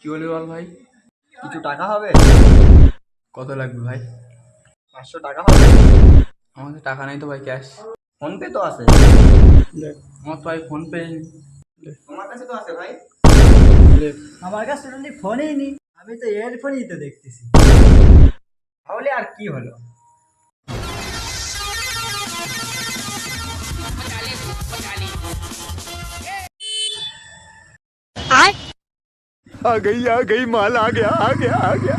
কি বলি বল ভাই? কিছু টাকা হবে? কত লাগবে ভাই? 500 টাকা হবে? আমাদের টাকা নেই তো ভাই, ক্যাশ। ফোন পে তো আছে। আমার তো ভাই ফোন পে নেই। তোমার কাছে তো আছে ভাই। আমার কাছে তো ফোনই নেই, আমি তো এয়ারফোনই তো দেখতেছি। তাহলে আর কি হলো? आ गई माल आ गया आ गया आ गया।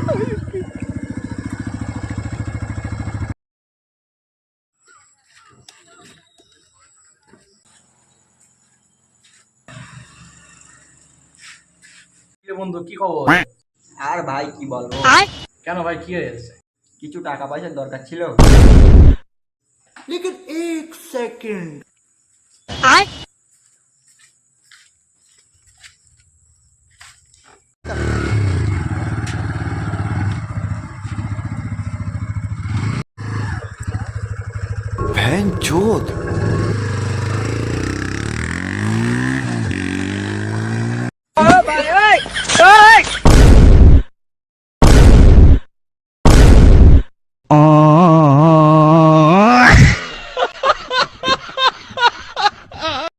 কি রে বন্ধু, কি খবর? আর ভাই কি বলবো, কেন ভাই, কি হয়েছে? কিছু টাকা পয়সার দরকার ছিল। लेकिन एक सेकंड। भैंचोद। भाई ओए ओए